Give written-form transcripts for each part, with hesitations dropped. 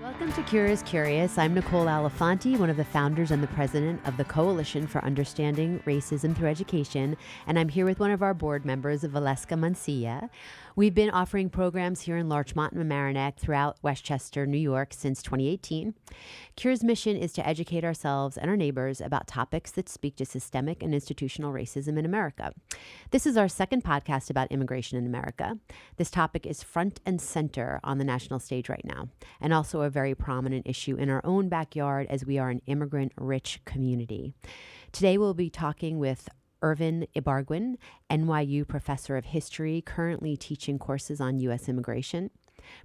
Welcome to Curious Curious. I'm Nicole Alifanti, one of the founders and the president of the Coalition for Understanding Racism Through Education, and I'm here with one of our board members, Valeska Mancilla. We've been offering programs here in Larchmont and Mamaroneck throughout Westchester, New York since 2018. CURE's mission is to educate ourselves and our neighbors about topics that speak to systemic and institutional racism in America. This is our second podcast about immigration in America. This topic is front and center on the national stage right now, and also a very prominent issue in our own backyard as we are an immigrant-rich community. Today we'll be talking with Irvin Ibarguen, NYU professor of history, currently teaching courses on U.S. immigration.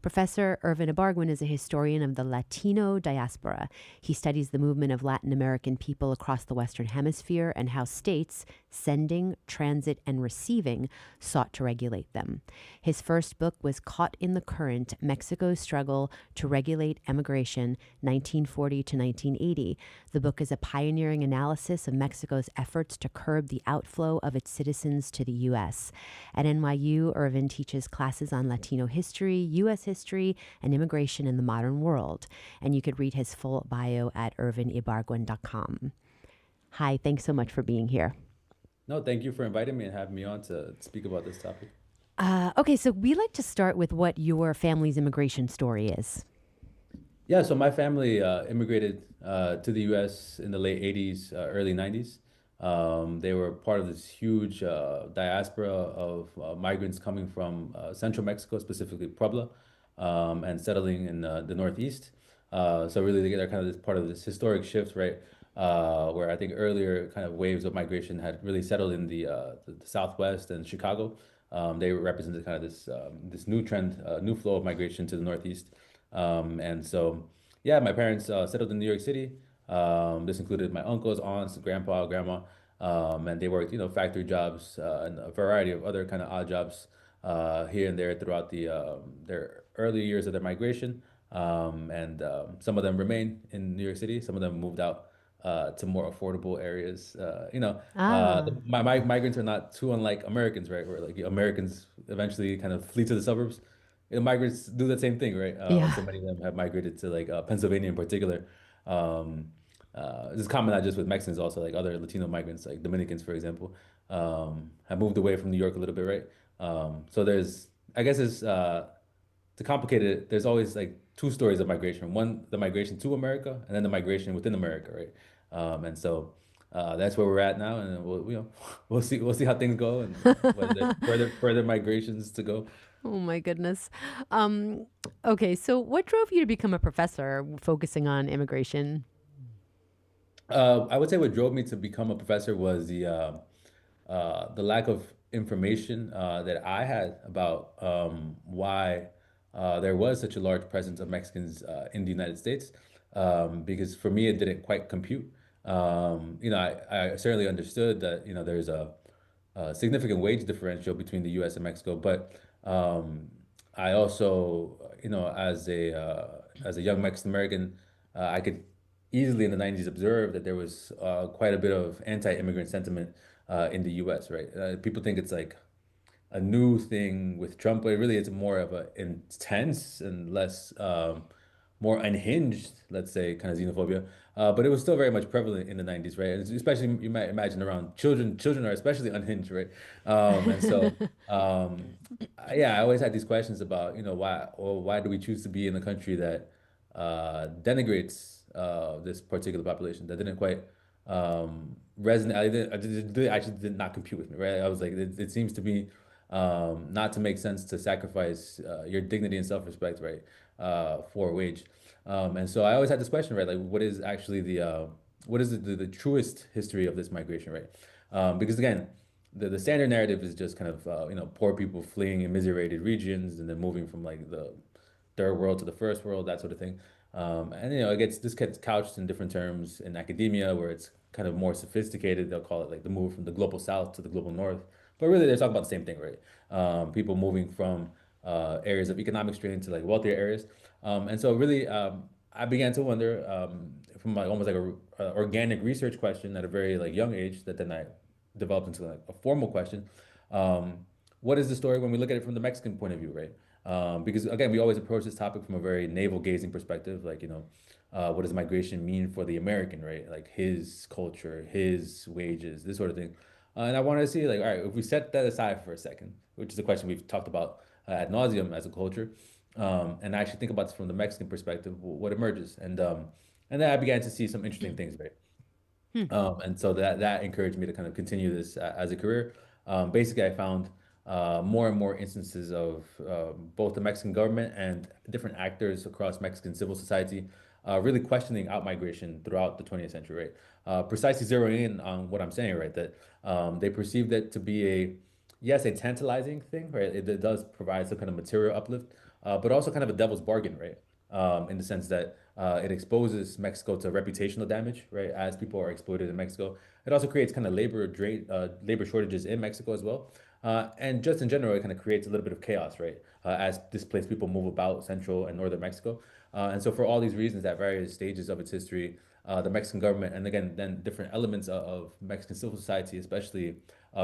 Professor Irvin Ibarguen is a historian of the Latino diaspora. He studies the movement of Latin American people across the Western Hemisphere and how states, sending, transit, and receiving, sought to regulate them. His first book was Caught in the Current, Mexico's Struggle to Regulate Immigration, 1940 to 1980. The book is a pioneering analysis of Mexico's efforts to curb the outflow of its citizens to the U.S. At NYU, Irvin teaches classes on Latino history, U.S. history, and immigration in the modern world. And you could read his full bio at irvinibarguen.com. Hi, thanks so much for being here. No, thank you for inviting me and having me on to speak about this topic. Okay, so we like to start with what your family's immigration story is. Yeah, so my family immigrated to the U.S. in the late 80s, early 90s. They were part of this huge diaspora of migrants coming from central Mexico, specifically Puebla, and settling in the Northeast. So really, they're kind of this part of this historic shift, right? Where I think earlier kind of waves of migration had really settled in the Southwest and Chicago. They represented kind of this new trend, new flow of migration to the Northeast. And so, yeah, my parents settled in New York City. This included my uncles, aunts, grandpa, grandma, and they worked, factory jobs and a variety of other kind of odd jobs here and there throughout their early years of their migration. And some of them remain in New York City. Some of them moved out to more affordable areas. My migrants are not too unlike Americans, right? Where like Americans eventually kind of flee to the suburbs. Migrants do the same thing, right? Yeah. So many of them have migrated to like Pennsylvania in particular. Um, this is common not just with Mexicans, also like other Latino migrants, like Dominicans, for example, have moved away from New York a little bit, right? So there's, I guess, it's to complicate it. There's always like two stories of migration. One, the migration to America, and then the migration within America, right? And so that's where we're at now, and we'll see how things go, and whether there's further migrations to go. Oh my goodness. Okay, so what drove you to become a professor focusing on immigration? I would say what drove me to become a professor was the lack of information that I had about why there was such a large presence of Mexicans in the United States. Because for me, it didn't quite compute. I certainly understood that there's a significant wage differential between the U.S. and Mexico, but I also, as a young Mexican American, I could easily in the 90s observe that there was quite a bit of anti-immigrant sentiment in the US, right? People think it's like a new thing with Trump, but really it's more of a intense and less, more unhinged, let's say, kind of xenophobia. But it was still very much prevalent in the 90s, right? And especially you might imagine around children. Children are especially unhinged, right? And so, yeah, I always had these questions about, why do we choose to be in a country that denigrates this particular population that didn't quite resonate. Actually did not compute with me, right? I was like, it seems to be not to make sense to sacrifice your dignity and self-respect, right, for a wage. And so I always had this question, right? Like, what is actually what is the truest history of this migration, right? Because again, the standard narrative is just kind of poor people fleeing immiserated regions and then moving from like the third world to the first world, that sort of thing. And this gets couched in different terms in academia where it's kind of more sophisticated. They'll call it like the move from the global south to the global north. But really, they're talking about the same thing, right? People moving from areas of economic strain to like wealthier areas. And so really, I began to wonder from like almost like a organic research question at a very like young age that then I developed into like a formal question. What is the story when we look at it from the Mexican point of view, right? Because again, we always approach this topic from a very navel gazing perspective, like, what does migration mean for the American, right? Like his culture, his wages, this sort of thing. And I wanted to see, like, all right, if we set that aside for a second, which is a question we've talked about ad nauseum as a culture, and actually think about this from the Mexican perspective, what emerges, and then I began to see some interesting things, right? Hmm. And so that encouraged me to kind of continue this as a career. Basically, I found more and more instances of both the Mexican government and different actors across Mexican civil society really questioning outmigration throughout the 20th century, right? Precisely zeroing in on what I'm saying, right? That they perceived it to be yes, a tantalizing thing, right? It does provide some kind of material uplift, but also kind of a devil's bargain, right? In the sense that it exposes Mexico to reputational damage, right? As people are exploited in Mexico, it also creates kind of labor shortages in Mexico as well, and just in general, it kind of creates a little bit of chaos, right? As displaced people move about central and northern Mexico, and so for all these reasons, at various stages of its history, the Mexican government, and again, then different elements of Mexican civil society, especially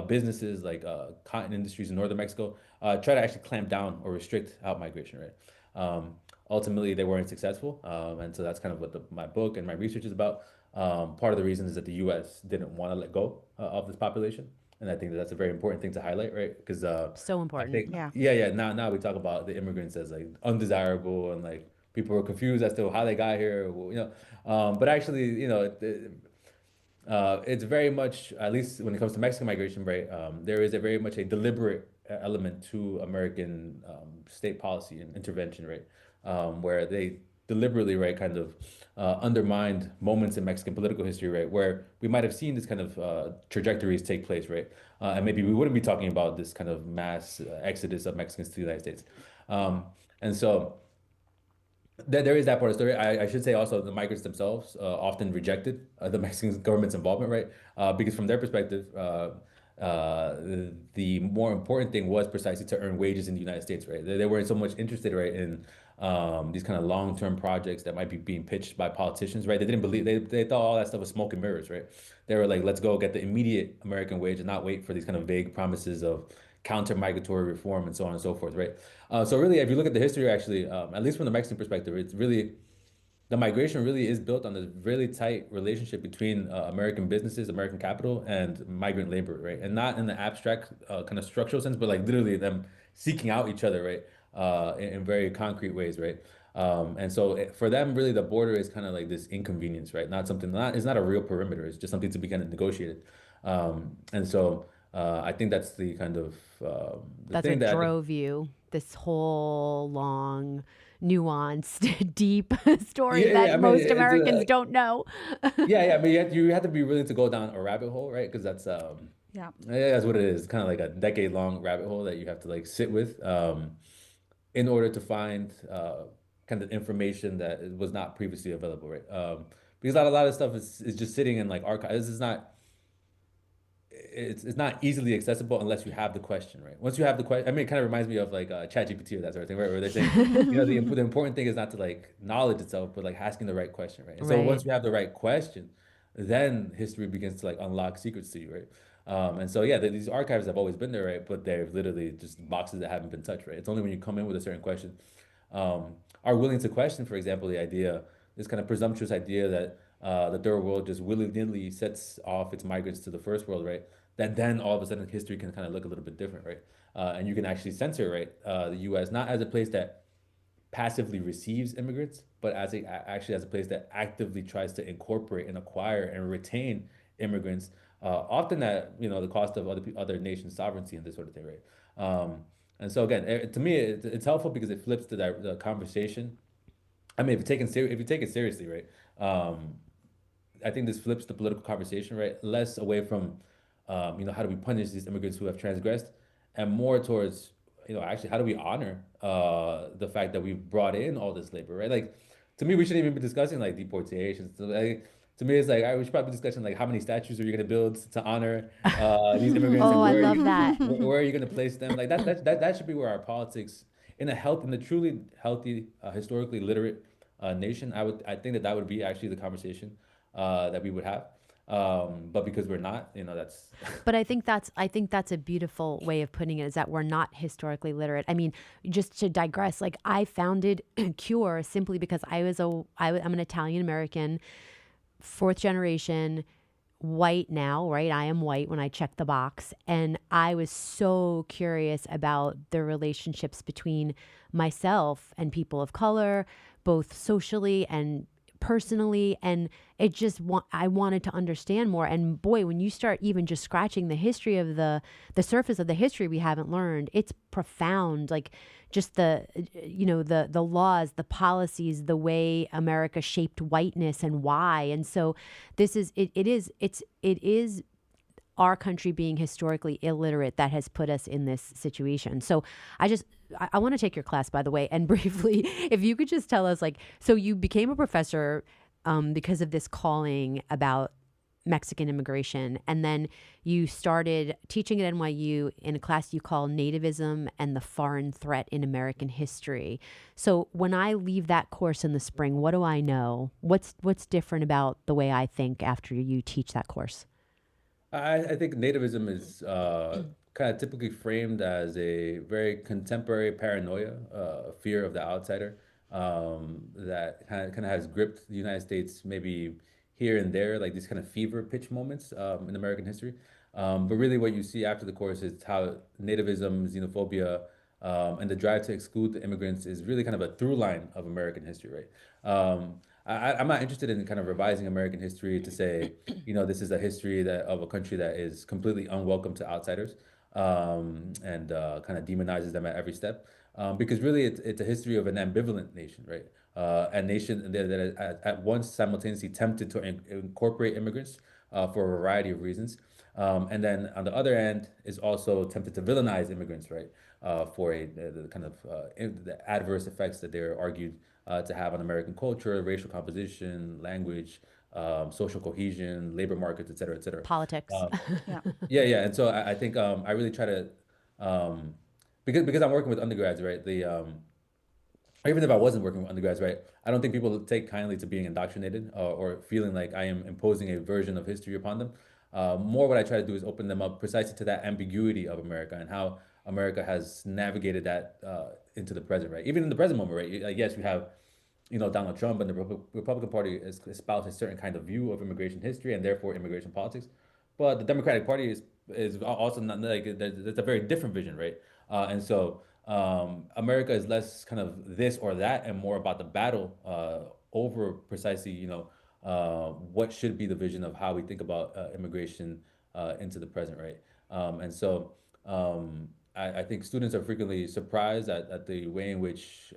businesses like cotton industries in northern Mexico, try to actually clamp down or restrict out migration, right? Um, Ultimately, they weren't successful, and so that's kind of what my book and my research is about. Part of the reason is that the U.S. didn't want to let go of this population, and I think that that's a very important thing to highlight, right? Because So I important. think, Yeah. yeah. Now we talk about the immigrants as like undesirable, and like people were confused as to how they got here, but actually, it's very much, at least when it comes to Mexican migration, right? There is a very much a deliberate element to American state policy and intervention, right? Where they deliberately, right, kind of undermined moments in Mexican political history, right, where we might have seen this kind of trajectories take place, right? And maybe we wouldn't be talking about this kind of mass exodus of Mexicans to the United States. Um, and so there is that part of the story. I should say also the migrants themselves often rejected the Mexican government's involvement, right? Because from their perspective, the more important thing was precisely to earn wages in the United States, right? They weren't so much interested, right, in these kind of long-term projects that might be being pitched by politicians, right? They didn't believe they thought all that stuff was smoke and mirrors, right? They were like, let's go get the immediate American wage and not wait for these kind of vague promises of counter-migratory reform and so on and so forth, right? So really, if you look at the history, actually, at least from the Mexican perspective, it's really the migration really is built on this really tight relationship between American businesses, American capital, and migrant labor, right? And not in the abstract kind of structural sense, but like literally them seeking out each other, right? In very concrete ways, right? And so for them, really, the border is kind of like this inconvenience, right? Not something, not it's not a real perimeter. It's just something to be kind of negotiated. And so I think that's the kind of the That's thing what that I think. drove you this whole long, nuanced, deep story Yeah, yeah. that I mean, most Americans don't know. yeah. I mean, you have to be willing to go down a rabbit hole, right? Because Yeah. yeah, that's what it is. It's kind of like a decade-long rabbit hole that you have to like sit with, in order to find kind of information that was not previously available, right? Because a lot of stuff is just sitting in like archives. This is not it's not easily accessible unless you have the question, right? Once you have the question, I mean, it kind of reminds me of like ChatGPT or that sort of thing, right? Where they're saying, the important thing is not to like knowledge itself, but like asking the right question, right? And so Right. once you have the right question, then history begins to like unlock secrets to you, right? And so yeah, these archives have always been there, right? But they're literally just boxes that haven't been touched, right? It's only when you come in with a certain question, are willing to question, for example, this kind of presumptuous idea that the third world just willy-nilly sets off its migrants to the first world, right? That then all of a sudden history can kind of look a little bit different, right? And you can actually censor, right, the U.S. not as a place that passively receives immigrants, but actually as a place that actively tries to incorporate and acquire and retain immigrants, often at the cost of other nations' sovereignty and this sort of thing, right? Um, and so again, to me, it's helpful because it flips the conversation. I mean, if you take it seriously, right? Um, I think this flips the political conversation, right? Less away from, how do we punish these immigrants who have transgressed, and more towards, actually, how do we honor the fact that we've brought in all this labor, right? Like, to me, we shouldn't even be discussing like deportations. So, like, to me, it's like, all right, we should probably be discussing like how many statues are you going to build to honor these immigrants, Oh, and I love that. where are you going to place them? Like that should be where our politics in a truly healthy, historically literate nation. I think that would be actually the conversation that we would have. But because we're not, that's But I think that's a beautiful way of putting it, is that we're not historically literate. I mean, just to digress, like I founded Cure simply because I'm an Italian American, fourth generation, white now, right? I am white when I check the box. And I was so curious about the relationships between myself and people of color, both socially and personally. And I wanted to understand more. And boy, when you start even just scratching the history of the surface of the history we haven't learned, it's profound. Like just the laws, the policies, the way America shaped whiteness and why. And so it is our country being historically illiterate that has put us in this situation. So I want to take your class, by the way, and briefly, if you could just tell us, like, so you became a professor because of this calling about Mexican immigration, and then you started teaching at NYU in a class you call Nativism and the Foreign Threat in American History. So when I leave that course in the spring, what do I know? What's different about the way I think after you teach that course? I think nativism is kind of typically framed as a very contemporary paranoia, fear of the outsider, that kind of has gripped the United States maybe here and there, like these kind of fever pitch moments in American history. But really, what you see after the course is how nativism, xenophobia, and the drive to exclude the immigrants is really kind of a through line of American history, right? I'm not interested in kind of revising American history to say, this is a history of a country that is completely unwelcome to outsiders, and kind of demonizes them at every step. Because really, it's a history of an ambivalent nation, right? A nation that at once simultaneously tempted to incorporate immigrants for a variety of reasons. And then on the other end is also tempted to villainize immigrants, right? For the kind of the adverse effects that they're argued to have on American culture, racial composition, language, social cohesion, labor markets, et cetera, et cetera. Politics. Um, Yeah. yeah, yeah. And so I think I really try to, um, because I'm working with undergrads, right? Or even if I wasn't working with undergrads, right? I don't think people take kindly to being indoctrinated, or feeling like I am imposing a version of history upon them. More what I try to do is open them up precisely to that ambiguity of America and how America has navigated that into the present, right? Even in the present moment, right? Like, yes, we have, Donald Trump and the Republican Party espouse a certain kind of view of immigration history and therefore immigration politics. But the Democratic Party is also not like there's a very different vision, right? And so America is less kind of this or that and more about the battle over precisely, what should be the vision of how we think about immigration into the present, right? And so I think students are frequently surprised at the way in which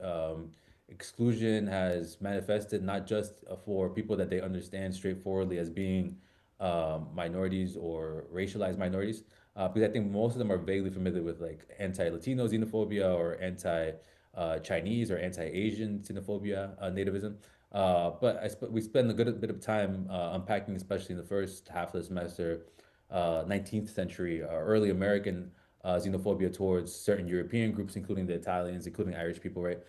exclusion has manifested, not just for people that they understand straightforwardly as being minorities or racialized minorities, because I think most of them are vaguely familiar with like anti-Latino xenophobia or anti-Chinese or anti-Asian xenophobia, nativism. But we spend a good bit of time unpacking, especially in the first half of the semester, 19th century, early American xenophobia towards certain European groups, including the Italians, including Irish people, right?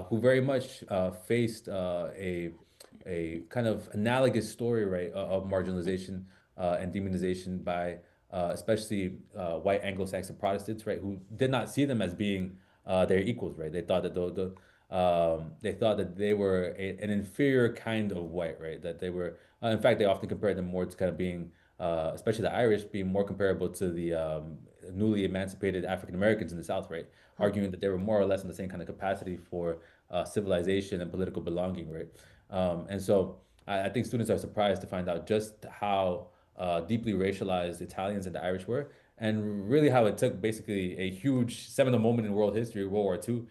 Who very much faced a kind of analogous story, right, of marginalization and demonization by especially white Anglo-Saxon Protestants, right, who did not see them as being their equals, right? They thought that they thought that they were an inferior kind of white, right? That they were, in fact, they often compared them more to kind of being, especially the Irish, being more comparable to the newly emancipated African Americans in the South, right? Arguing that they were more or less in the same kind of capacity for civilization and political belonging, right? And so I think students are surprised to find out just how deeply racialized Italians and the Irish were, and really how it took basically a huge seminal moment in world history, World War II,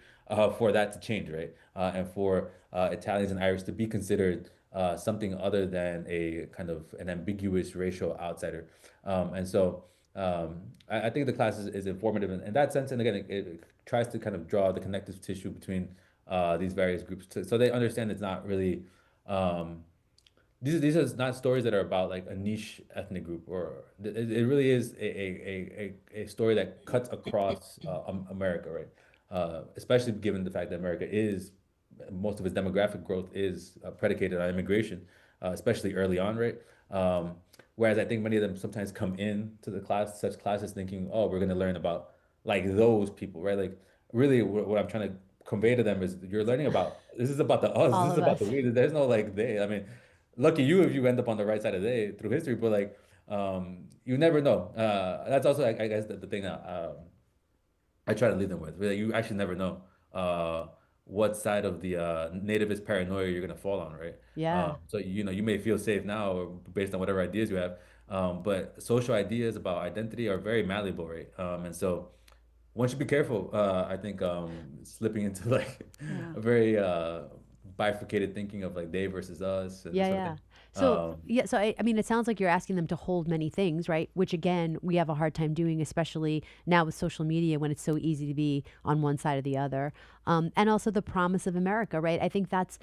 for that to change, right? And for Italians and Irish to be considered something other than a kind of an ambiguous racial outsider. And so I think the class is informative in that sense. And again, it tries to kind of draw the connective tissue between these various groups so they understand it's not really um, these are not stories that are about like a niche ethnic group, or it really is a story that cuts across America, right? Especially given the fact that America is most of its demographic growth is predicated on immigration, especially early on, right? Whereas I think many of them sometimes come in to the class, such classes, thinking, oh, we're going to learn about like those people, right? Like really what I'm trying to convey to them is you're learning about, this is about the us, this All is of about the us. we. There's no like they. I mean, lucky you if you end up on the right side of they through history, but like you never know. That's also I guess the thing that I try to leave them with. Really, you actually never know uh, what side of the nativist paranoia you're gonna fall on, right? Yeah. So you know you may feel safe now or based on whatever ideas you have, but social ideas about identity are very malleable, right? And so one should be careful. I think slipping into like Yeah. a very bifurcated thinking of like they versus us and this Yeah, sort of yeah. thing. So, Um, yeah, so I mean, it sounds like you're asking them to hold many things, right? Which again, we have a hard time doing, especially now with social media when it's so easy to be on one side or the other. And also the promise of America, right? I think that's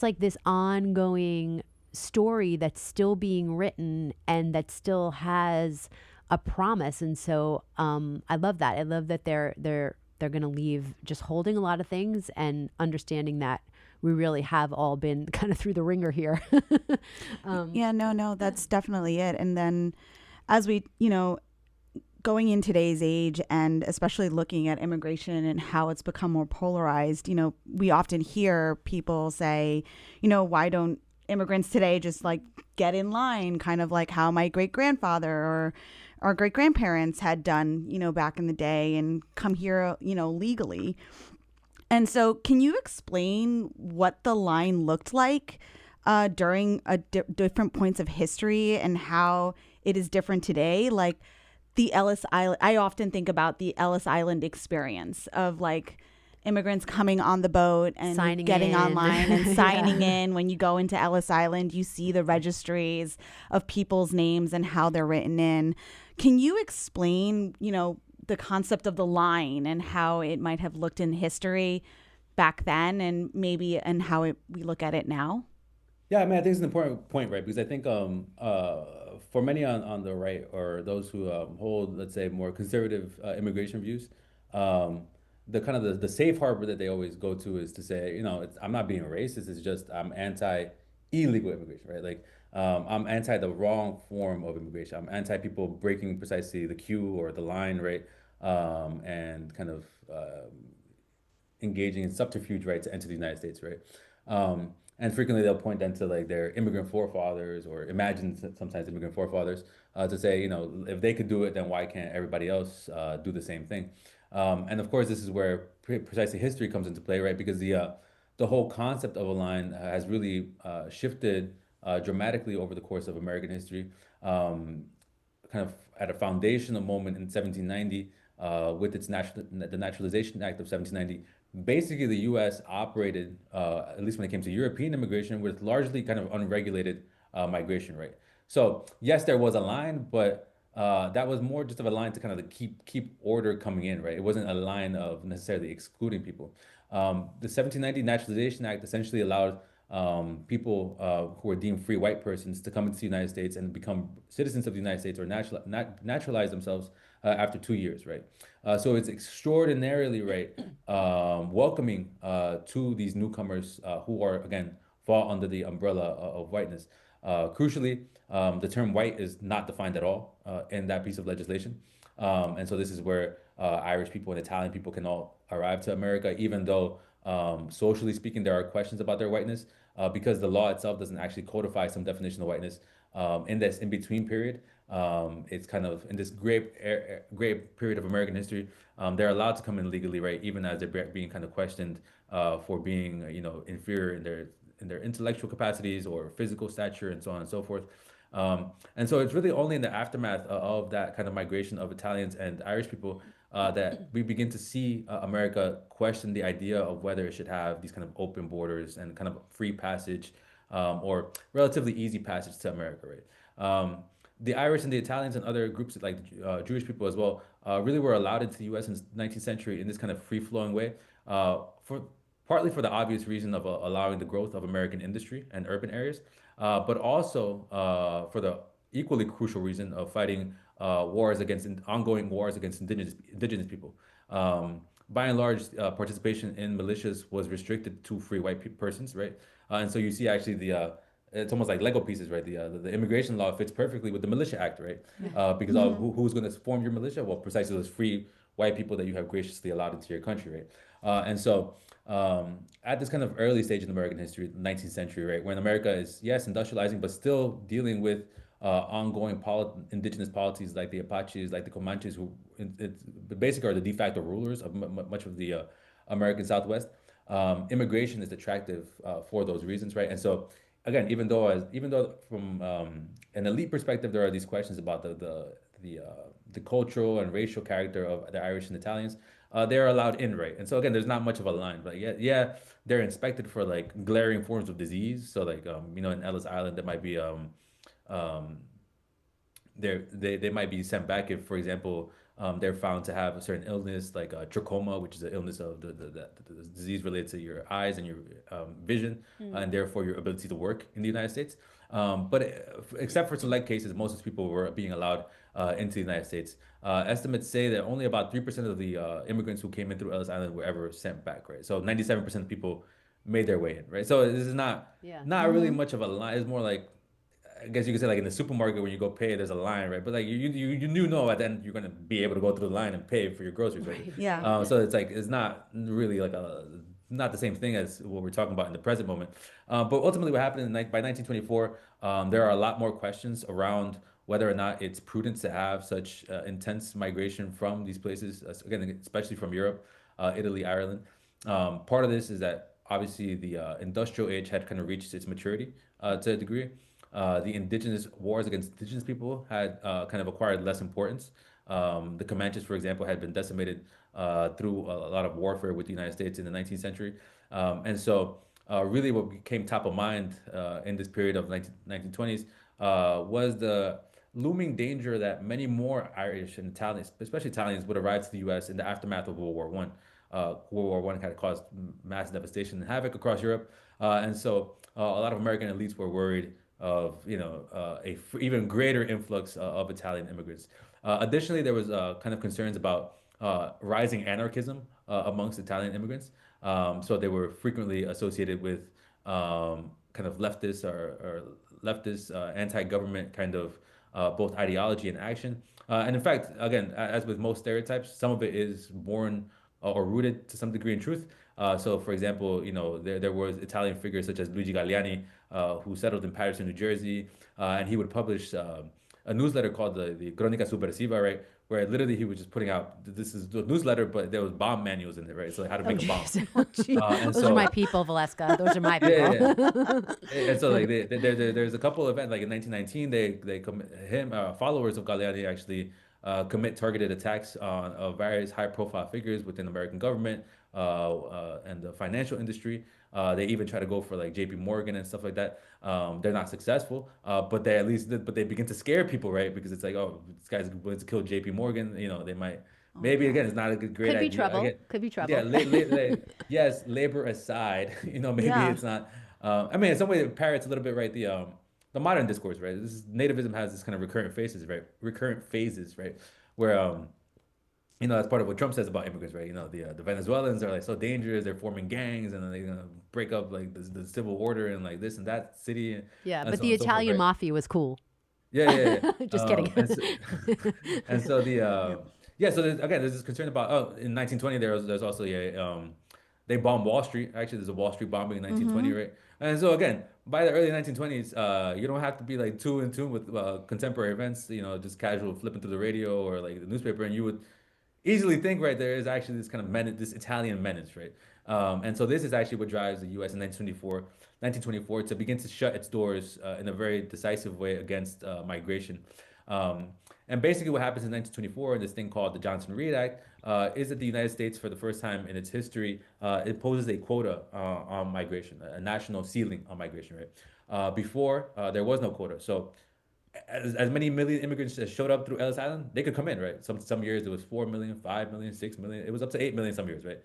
like this ongoing story that's still being written and that still has a promise. And so, I love that. I love that they're going to leave just holding a lot of things and understanding that we really have all been kind of through the ringer here. Yeah, no, no, that's definitely it. And then as we, going in today's age and especially looking at immigration and how it's become more polarized, we often hear people say, why don't immigrants today just like get in line, kind of like how my great grandfather or our great grandparents had done, back in the day and come here, legally. And so, can you explain what the line looked like during different points of history and how it is different today? Like the Ellis Island, I often think about the Ellis Island experience of like immigrants coming on the boat and Signing getting in. online and signing Yeah. in. When you go into Ellis Island, you see the registries of people's names and how they're written in. Can you explain, the concept of the line and how it might have looked in history back then and maybe and how we look at it now? Yeah, I mean, I think it's an important point, right? Because I think for many on the right or those who hold, let's say, more conservative immigration views, um, the kind of the safe harbor that they always go to is to say, you know, I'm not being racist. It's just I'm anti illegal immigration, right? Like I'm anti the wrong form of immigration. I'm anti people breaking precisely the queue or the line, right? And kind of engaging in subterfuge, right, to enter the United States, right? And frequently they'll point then to like their immigrant forefathers or imagine sometimes immigrant forefathers to say, you know, if they could do it, then why can't everybody else do the same thing? And of course, this is where precisely history comes into play, right? Because the whole concept of a line has really shifted dramatically over the course of American history. Kind of at a foundational moment in 1790 with the Naturalization Act of 1790. Basically, the U.S. operated, at least when it came to European immigration, with largely kind of unregulated migration, right? So yes, there was a line, but that was more just of a line to kind of keep order coming in, right? It wasn't a line of necessarily excluding people. The 1790 Naturalization Act essentially allowed people who were deemed free white persons to come into the United States and become citizens of the United States or naturalize themselves after 2 years, right? So it's extraordinarily, right, welcoming to these newcomers who are, again, fall under the umbrella of whiteness. Crucially, the term white is not defined at all in that piece of legislation. And so this is where Irish people and Italian people can all arrive to America, even though socially speaking, there are questions about their whiteness because the law itself doesn't actually codify some definition of whiteness in this in between period. It's kind of in this great period of American history. They're allowed to come in legally, right? Even as they're being kind of questioned for being, you know, inferior in their intellectual capacities or physical stature and so on and so forth. And so it's really only in the aftermath of that kind of migration of Italians and Irish people that we begin to see America question the idea of whether it should have these kind of open borders and kind of free passage or relatively easy passage to America, right? The Irish and the Italians and other groups like Jewish people as well really were allowed into the U.S. in the 19th century in this kind of free-flowing way for partly for the obvious reason of allowing the growth of American industry and urban areas, but also for the equally crucial reason of fighting wars against ongoing wars against indigenous people. By and large, participation in militias was restricted to free white persons, right? And so you see actually it's almost like Lego pieces, right? The immigration law fits perfectly with the Militia Act, right? Yeah. Because who's going to form your militia? Well, precisely those free white people that you have graciously allowed into your country, right? And so at this kind of early stage in American history, 19th century, right, when America is, yes, industrializing, but still dealing with ongoing indigenous policies like the Apaches, like the Comanches, who basically are the de facto rulers of much of the American Southwest. Immigration is attractive for those reasons, right? And so, again, even though from an elite perspective, there are these questions about the cultural and racial character of the Irish and Italians. They're allowed in, right? And so again, there's not much of a line, but yeah, they're inspected for like glaring forms of disease. So like in Ellis Island, there might be um, they might be sent back if, for example, they're found to have a certain illness like trachoma, which is an illness of the disease related to your eyes and your vision, and therefore your ability to work in the United States. But except for select cases, most of these people were being allowed into the United States. Estimates say that only about 3% of the immigrants who came in through Ellis Island were ever sent back, right? So 97% of people made their way in, right? So this is not Yeah. not really much of a line. It's more like I guess you could say like in the supermarket when you go pay, there's a line, right? But like you know at the end you're gonna be able to go through the line and pay for your groceries, right? Right. Yeah. So it's like it's not really like a not the same thing as what we're talking about in the present moment. But ultimately, what happened by 1924, there are a lot more questions around whether or not it's prudent to have such intense migration from these places, again, especially from Europe, Italy, Ireland. Part of this is that obviously the industrial age had kind of reached its maturity to a degree. The indigenous wars against indigenous people had kind of acquired less importance. The Comanches, for example, had been decimated through a lot of warfare with the United States in the 19th century. And so, really, what became top of mind in this period of 1920s was the looming danger that many more Irish and Italians, especially Italians, would arrive to the U.S. in the aftermath of World War One. World War One had caused mass devastation and havoc across Europe, and so a lot of American elites were worried of even greater influx of Italian immigrants. Additionally, there was kind of concerns about rising anarchism amongst Italian immigrants. So they were frequently associated with kind of or leftist anti-government kind of both ideology and action. And in fact, again, as with most stereotypes, some of it is born or rooted to some degree in truth. So, for example, there was Italian figures such as Luigi Galliani, who settled in Paterson, New Jersey, and he would publish a newsletter called the Cronica Subversiva, right? Where literally he was just putting out this is the newsletter, but there was bomb manuals in there, right? So like how to Oh, make a bomb. jeez. Oh, geez. And Those are so my people, Valeska. Those are my yeah, people. and so like there's a couple of events like in 1919 followers of Galliani actually commit targeted attacks on various high profile figures within the American government and the financial industry. They even try to go for like JP Morgan and stuff like that. They're not successful, but they begin to scare people, right? Because it's like, oh, this guy's willing to kill JP Morgan. They might Oh maybe again God. it's not a great Could be idea. trouble. Again, Could be yeah, trouble. yes, labor aside, maybe Yeah. it's not. I mean, in some way, it parrots a little bit, right? The modern discourse, right? Nativism has this kind of recurrent phases, right? Recurrent phases, right? Where that's part of what Trump says about immigrants, right? The Venezuelans are like so dangerous, they're forming gangs, and then they're gonna break up like the civil order and like this and that city, Yeah, and but so on the and so forth, Italian right? mafia was cool. Yeah, yeah, yeah. Just kidding. And so Yep. yeah, so again, there's this concern about in 1920 there's also they bombed Wall Street. Actually, there's a Wall Street bombing in 1920, Mm-hmm. right? And so again, by the early 1920s, you don't have to be like too in tune with contemporary events, just casual flipping through the radio or like the newspaper, and you would easily think, right, there is actually this kind of menace, this Italian menace, right? And so this is actually what drives the U.S. in 1924 to begin to shut its doors in a very decisive way against migration. Um, and basically, what happens in 1924 in this thing called the Johnson-Reed Act is that the United States, for the first time in its history, imposes a quota on migration, a national ceiling on migration, right? Before, there was no quota. So as many million immigrants as showed up through Ellis Island, they could come in, right? Some years it was 4 million, 5 million, 6 million. It was up to 8 million some years, right?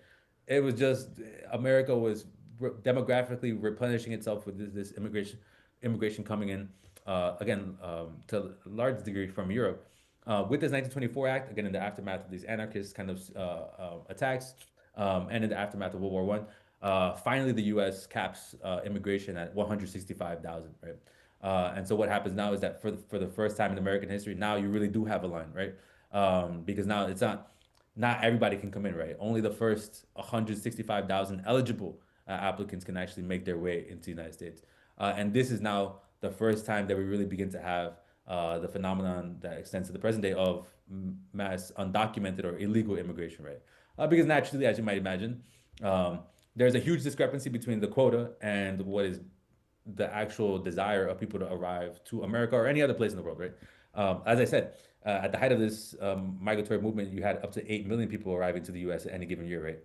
It was just America was demographically replenishing itself with this immigration coming in again to a large degree from Europe. With this 1924 act, again in the aftermath of these anarchist kind of attacks, and in the aftermath of World War One, Finally, the U.S. caps immigration at 165,000, right? And so what happens now is that for the first time in American history, now you really do have a line, right? Because now it's not everybody can come in, right? Only the first 165,000 eligible applicants can actually make their way into the United States. And this is now the first time that we really begin to have the phenomenon that extends to the present day of mass undocumented or illegal immigration, right? Because naturally, as you might imagine, um, there's a huge discrepancy between the quota and what is the actual desire of people to arrive to America or any other place in the world, right? As I said, at the height of this migratory movement, you had up to 8 million people arriving to the US at any given year, right?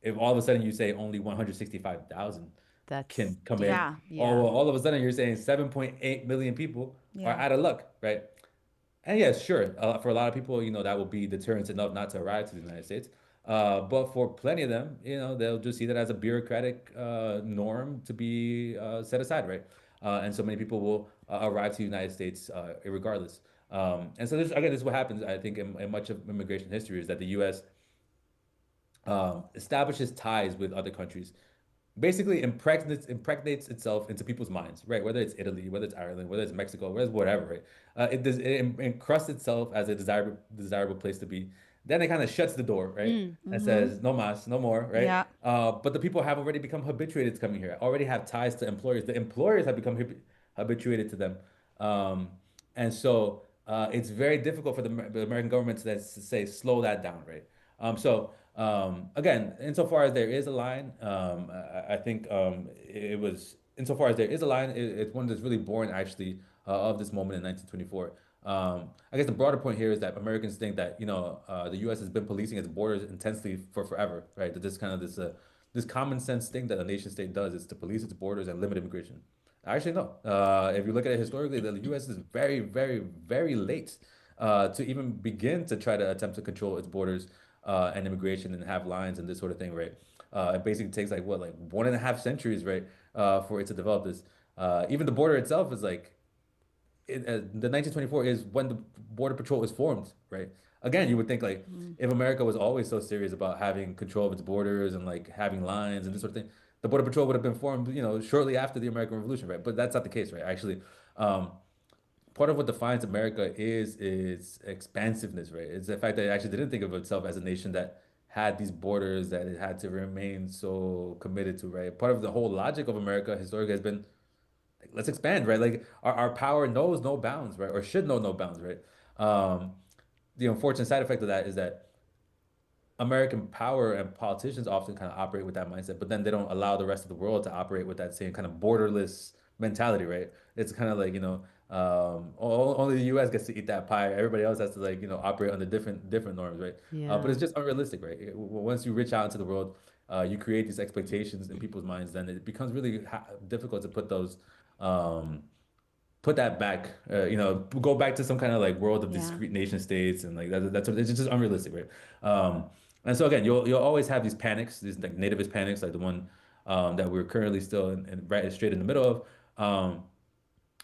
If all of a sudden you say only 165,000 That's can come in, Yeah. or yeah. well, all of a sudden you're saying 7.8 million people are Yeah. out of luck, right? And yes, sure, for a lot of people, that will be deterrence enough not to arrive to the United States. But for plenty of them, they'll just see that as a bureaucratic norm to be set aside, right? And so many people will arrive to the United States regardless. And so again, this is what happens, I think, in much of immigration history is that the U.S. Establishes ties with other countries basically impregnates itself into people's minds, right? Whether it's Italy, whether it's Ireland, whether it's Mexico, whether it's whatever, right? It encrusts itself as a desirable place to be. Then it kind of shuts the door, right? Mm. And Mm-hmm. says no mas, no more, right? Yeah. But the people have already become habituated to coming here, already have ties to employers. The employers have become habituated to them, um, and so it's very difficult for the American government to say slow that down, right? Again, insofar as there is a line, I think it was insofar as there is a line, it's one that's really born actually of this moment in 1924. I guess the broader point here is that Americans think that the U.S. has been policing its borders intensely for forever, right? That this kind of this common sense thing that a nation state does is to police its borders and limit immigration. Actually, no. If you look at it historically, the U.S. is very, very, very late to even begin to try to attempt to control its borders and immigration and have lines and this sort of thing, right? It basically takes like what, like 1.5 centuries, right, for it to develop this. Even the border itself is like the 1924 is when the Border Patrol is formed, right? Again, you would think like Mm. if America was always so serious about having control of its borders and like having lines and this sort of thing, the Border Patrol would have been formed, shortly after the American Revolution, right? But that's not the case, right? Actually, um, part of what defines America is its expansiveness, right? It's the fact that it actually didn't think of itself as a nation that had these borders that it had to remain so committed to, right? Part of the whole logic of America historically has been like, let's expand, right? Like our power knows no bounds, right? Or should know no bounds, right? Um, the unfortunate side effect of that is that American power and politicians often kind of operate with that mindset, but then they don't allow the rest of the world to operate with that same kind of borderless mentality, right? It's kind of like, only the US gets to eat that pie. Everybody else has to like, operate under different norms, right? But Yeah. it's just unrealistic, right? Once you reach out into the world, you create these expectations in people's minds, then it becomes really difficult to um, put that back, go back to some kind of like world of Yeah. discrete nation states and like it's just unrealistic, right? And so again, you'll always have these panics, these like nativist panics, like the one that we're currently still in right straight in the middle of.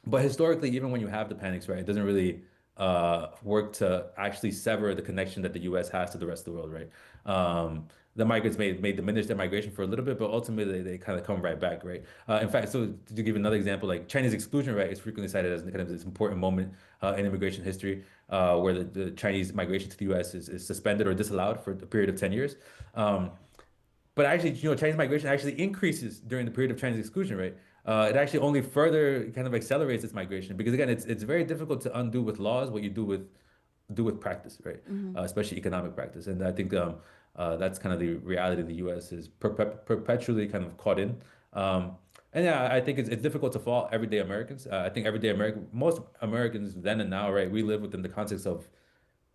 But historically, even when you have the panics, right, it doesn't really work to actually sever the connection that the U.S. has to the rest of the world, right? The migrants may diminish their migration for a little bit, but ultimately they kind of come right back, right? In fact, so to give another example, like Chinese exclusion, right, is frequently cited as kind of this important moment in immigration history, where the Chinese migration to the U.S. is suspended or disallowed for a period of 10 years. Um, but actually, Chinese migration actually increases during the period of Chinese exclusion, right? It actually only further kind of accelerates its migration because again, it's very difficult to undo with laws what you do with practice, right? Mm-hmm. Especially economic practice. And I think that's kind of the reality the U.S. is perpetually kind of caught in. Um, and yeah, I think it's difficult to fault everyday Americans. I think most Americans then and now, right, we live within the context of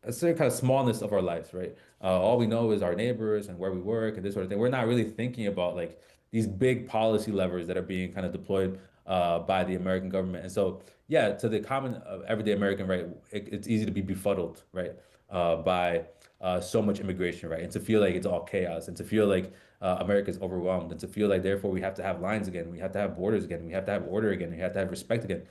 a certain kind of smallness of our lives, right? All we know is our neighbors and where we work and this sort of thing. We're not really thinking about like these big policy levers that are being kind of deployed by the American government. And so, yeah, to the common everyday American, right, it's easy to be befuddled, right, by so much immigration, right, and to feel like it's all chaos, and to feel like America is overwhelmed, and to feel like therefore we have to have lines again, we have to have borders again, we have to have order again, we have to have respect again.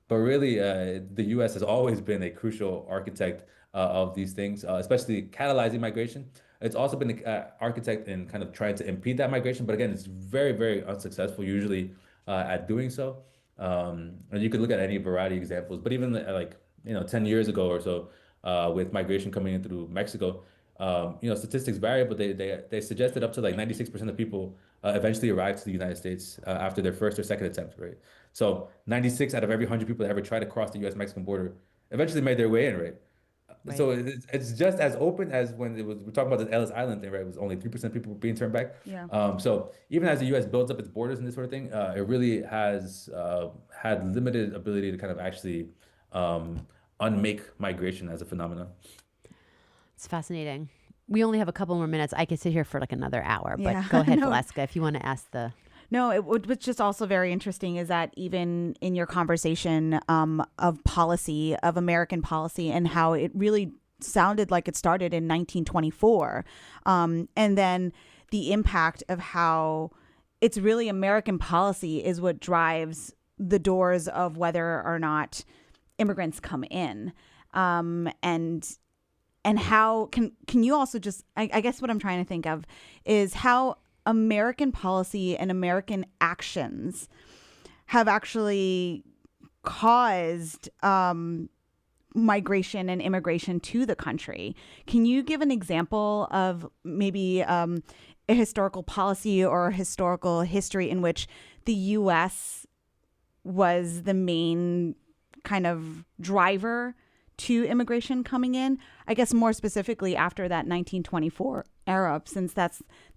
But really, the U.S. has always been a crucial architect of these things, especially catalyzing migration. It's also been an architect in kind of trying to impede that migration, but again, it's very, very unsuccessful usually at doing so. And you could look at any variety of examples, but even like 10 years ago or so, with migration coming in through Mexico, statistics vary, but they suggested up to like 96% of people eventually arrived to the United States after their first or second attempt, right? So 96 out of every 100 people that ever tried to cross the U.S.-Mexican border eventually made their way in, right? Right. So it's just as open as when we're talking about the Ellis Island thing, right? It was only 3% people being turned back. Yeah. So even as the U.S. builds up its borders and this sort of thing, it really has had limited ability to kind of actually unmake migration as a phenomenon. It's fascinating. We only have a couple more minutes. I could sit here for like another hour, but Yeah. go ahead, No. Valeska, if you want to ask the. No, what's just also very interesting is that even in your conversation of policy, of American policy, and how it really sounded like it started in 1924, and then the impact of how it's really American policy is what drives the doors of whether or not immigrants come in, and how can you also just I guess what I'm trying to think of is how American policy and American actions have actually caused migration and immigration to the country. Can you give an example of maybe a historical policy or a historical history in which the U.S. was the main kind of driver to immigration coming in? I guess more specifically after that 1924 era, since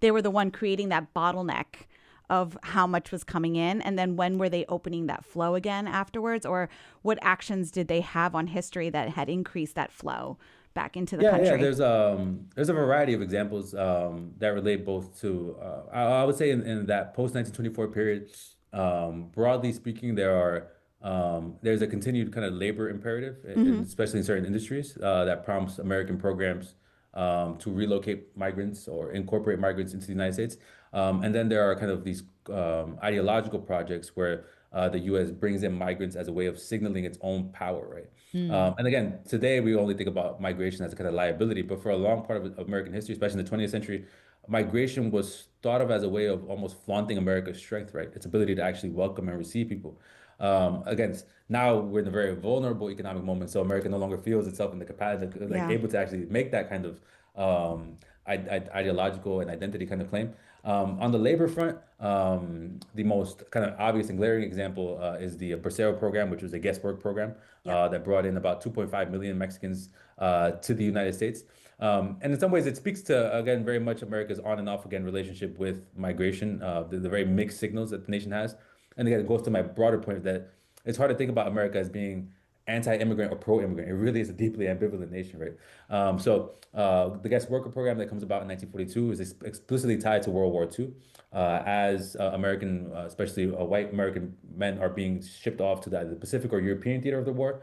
they were the one creating that bottleneck of how much was coming in, and then when were they opening that flow again afterwards, or what actions did they have on history that had increased that flow back into the country? Yeah. There's a variety of examples that relate both to I would say in that post 1924 period. Broadly speaking, there's a continued kind of labor imperative, especially in certain industries, that prompts American programs to relocate migrants or incorporate migrants into the United States. And then there are kind of these ideological projects where the U.S. brings in migrants as a way of signaling its own power, right? And again, today we only think about migration as a kind of liability, but for a long part of American history, especially in the 20th century, migration was thought of as a way of almost flaunting America's strength, right? Its ability to actually welcome and receive people. Again, now we're in a very vulnerable economic moment, so America no longer feels itself in the capacity, like Yeah. able to actually make that kind of ideological and identity kind of claim. On the labor front, the most kind of obvious and glaring example is the Bracero program, which was a guest work program that brought in about 2.5 million Mexicans to the United States. And in some ways, it speaks to, again, very much America's on and off again relationship with migration, the very mixed signals that the nation has. And again, it goes to my broader point that it's hard to think about America as being anti-immigrant or pro-immigrant. It really is a deeply ambivalent nation, right? The guest worker program that comes about in 1942 is explicitly tied to World War II, as American, especially white American men are being shipped off to the Pacific or European theater of the war.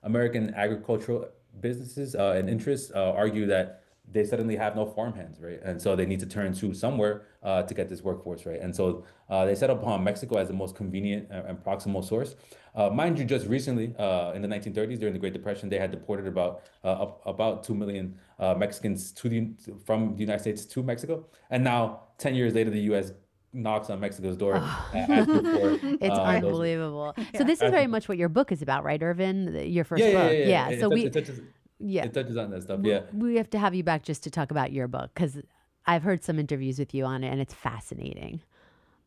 American agricultural businesses and interests argue that they suddenly have no farmhands, right? And so they need to turn to somewhere to get this workforce, right? And so they set upon Mexico as the most convenient and proximal source. Mind you, just recently in the 1930s, during the Great Depression, they had deported about 2 million Mexicans from the United States to Mexico. And now, 10 years later, the U.S. knocks on Mexico's door asking for It's unbelievable. So this is very much what your book is about, right, Irvin? Your first book. Yeah. It touches on that stuff. Yeah. We have to have you back just to talk about your book, because I've heard some interviews with you on it and it's fascinating.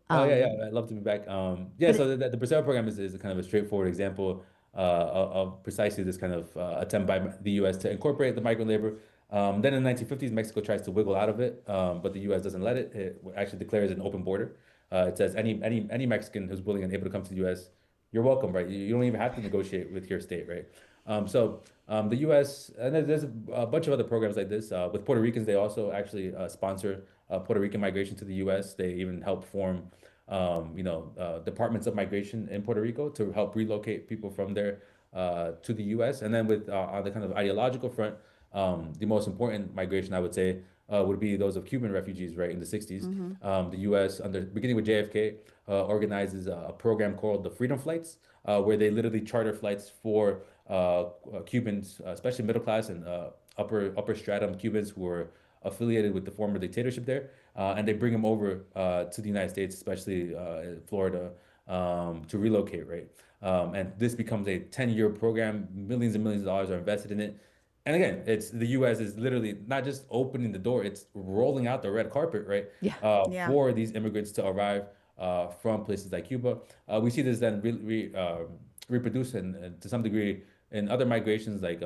Yeah. I'd love to be back. So the Bracero program is a kind of a straightforward example of precisely this kind of attempt by the U.S. to incorporate the migrant labor. Then in the 1950s, Mexico tries to wiggle out of it, but the U.S. doesn't let it. It actually declares an open border. It says any Mexican who's willing and able to come to the U.S., you're welcome, right? You don't even have to negotiate with your state, right? The U.S. and there's a bunch of other programs like this. With Puerto Ricans, they also actually sponsor Puerto Rican migration to the U.S. They even help form, departments of migration in Puerto Rico to help relocate people from there to the U.S. And then on the kind of ideological front, the most important migration, I would say, would be those of Cuban refugees, right, in the 60s. The U.S., beginning with JFK, organizes a program called the Freedom Flights, where they literally charter flights for Cubans, especially middle class and upper stratum Cubans who were affiliated with the former dictatorship there, and they bring them over to the United States, especially Florida, to relocate, right? And this becomes a 10-year program. Millions and millions of dollars are invested in it. And again, it's the U.S. is literally not just opening the door; it's rolling out the red carpet, right, Yeah. Yeah. for these immigrants to arrive from places like Cuba. We see this then reproduce and to some degree in other migrations, like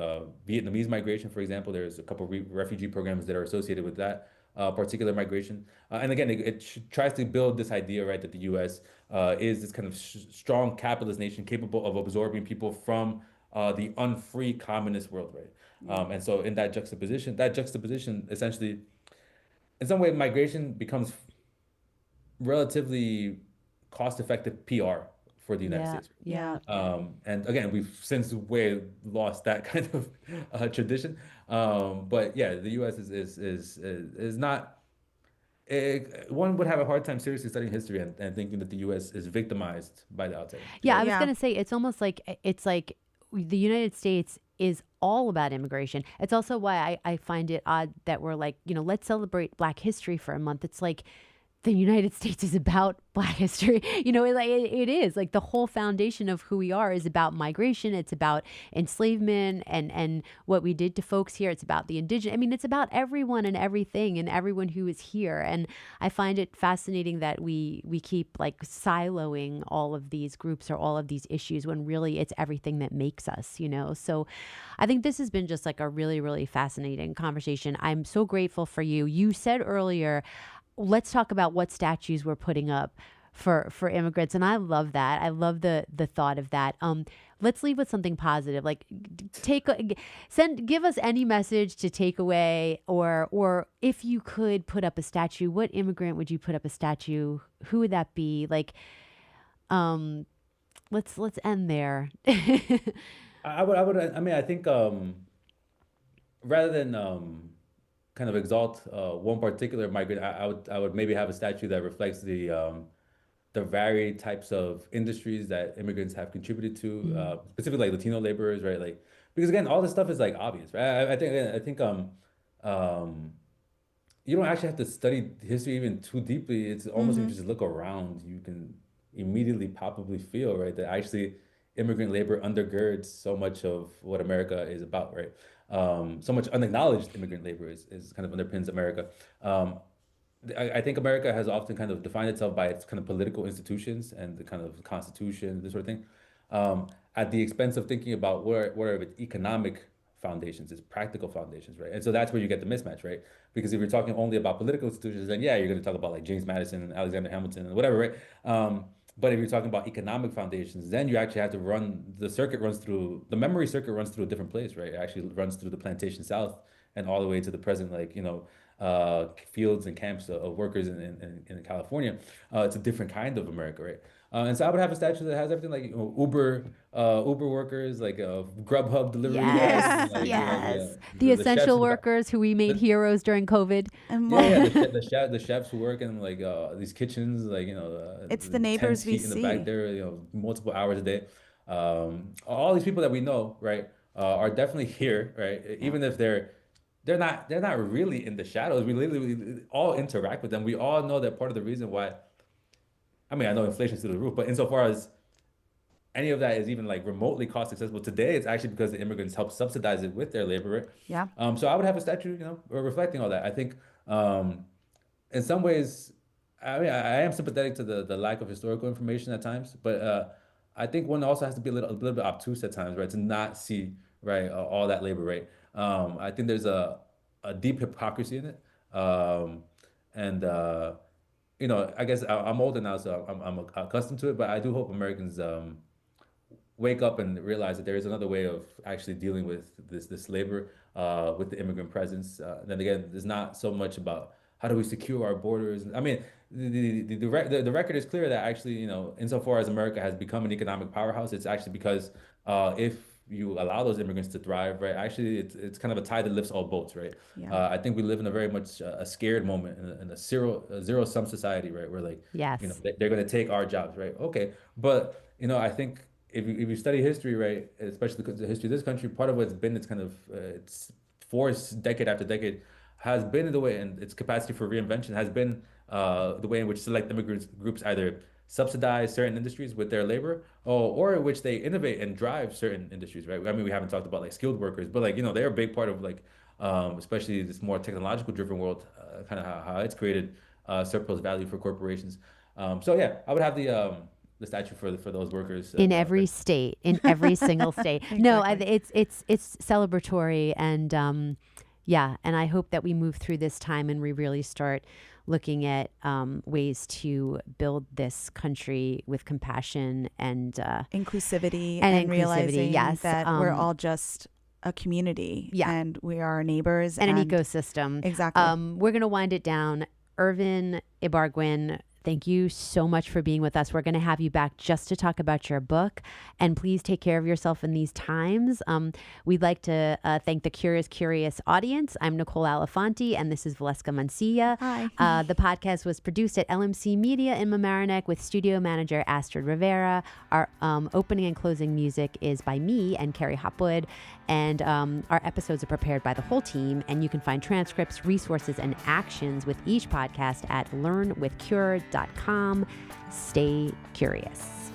Vietnamese migration, for example. There's a couple of refugee programs that are associated with that particular migration. And again, it tries to build this idea, right, that the U.S. Is this kind of strong capitalist nation capable of absorbing people from the unfree communist world, right? And so in that juxtaposition essentially, in some way, migration becomes relatively cost-effective PR for the United Yeah. States. Yeah. Yeah. And again, we've since way lost that kind of tradition. But yeah, the U.S. is not. One would have a hard time seriously studying history and thinking that the U.S. is victimized by the outside, Yeah, I right? was Yeah. gonna say it's almost like it's like the United States is all about immigration. It's also why I find it odd that we're like, let's celebrate Black History for a month. It's like the United States is about Black history. It is like the whole foundation of who we are is about migration. It's about enslavement and what we did to folks here. It's about the indigenous. I mean, it's about everyone and everything and everyone who is here. And I find it fascinating that we keep like siloing all of these groups or all of these issues when really it's everything that makes us. So I think this has been just like a really, really fascinating conversation. I'm so grateful for you. You said earlier, let's talk about what statues we're putting up for immigrants, and I love that. I love the thought of that. Let's leave with something positive, like give us any message to take away, or if you could put up a statue, what immigrant would you put up a statue? Who would that be? Like, um let's end there. I mean, I think rather than kind of exalt one particular migrant, I would maybe have a statue that reflects the varied types of industries that immigrants have contributed to, Mm. specifically like Latino laborers, right? Like because again, all this stuff is like obvious, right? I think um you don't actually have to study history even too deeply. It's almost if Mm-hmm. you just look around, you can immediately palpably feel, right, that actually immigrant labor undergirds so much of what America is about, right? So much unacknowledged immigrant labor is kind of underpins America. Um, I think America has often kind of defined itself by its kind of political institutions and the kind of constitution, this sort of thing, at the expense of thinking about what are its economic foundations, its practical foundations, right? And so that's where you get the mismatch, right? Because if you're talking only about political institutions, then yeah, you're going to talk about like James Madison and Alexander Hamilton and whatever, right? But if you're talking about economic foundations, then you actually have to the memory circuit runs through a different place, right? It actually runs through the plantation South and all the way to the present, like, fields and camps of workers in California. It's a different kind of America, right? And so I would have a statue that has everything like, Uber workers, like Grubhub delivery guys, Yes, Yeah. and like, yes. The the chefs essential and workers who we made the, heroes during COVID. And yeah, yeah, more, the chefs who work in like these kitchens, like, it's the intense neighbors we heat in the back see. there, multiple hours a day. All these people that we know, right, are definitely here, right? Yeah. Even if they're not really in the shadows. We literally all interact with them. We all know that part of the reason why. I mean, I know inflation's through the roof, but insofar as any of that is even like remotely cost accessible today, it's actually because the immigrants help subsidize it with their labor, right? Yeah. So I would have a statue, reflecting all that. I think, um, in some ways, I mean, I am sympathetic to the lack of historical information at times, but I think one also has to be a little bit obtuse at times, right, to not see, right, all that labor, right. I think there's a deep hypocrisy in it, and I guess I'm older now, so I'm accustomed to it, but I do hope Americans wake up and realize that there is another way of actually dealing with this labor, with the immigrant presence. Then again, it's not so much about how do we secure our borders. I mean, the record is clear that actually, insofar as America has become an economic powerhouse, it's actually because if you allow those immigrants to thrive, right? Actually, it's kind of a tide that lifts all boats, right? Yeah. I think we live in a very much a scared moment in a zero sum society, right? Where like, Yes. they're going to take our jobs, right? Okay, but I think if you study history, right, especially the history of this country, part of what's been it's kind of it's forced decade after decade, has been the way, and its capacity for reinvention has been the way in which select immigrant groups either subsidize certain industries with their labor, or in which they innovate and drive certain industries, right? I mean, we haven't talked about like skilled workers, but like, they're a big part of like, especially this more technological driven world, kind of how it's created surplus value for corporations. So yeah, I would have the statue for those workers in every state, in every single state. Exactly. No, it's celebratory, and yeah, and I hope that we move through this time and we really start looking at ways to build this country with compassion and inclusivity and realizing yes, that we're all just a community, yeah, and we are neighbors and an ecosystem. Exactly. We're going to wind it down. Irvin, Ibarguen, thank you so much for being with us. We're going to have you back just to talk about your book. And please take care of yourself in these times. We'd like to thank the Curious audience. I'm Nicole Alifanti, and this is Valeska Mancilla. Hi. The podcast was produced at LMC Media in Mamaroneck with studio manager Astrid Rivera. Our opening and closing music is by me and Carrie Hopwood. And our episodes are prepared by the whole team. And you can find transcripts, resources, and actions with each podcast at learnwithcure.com. Stay curious.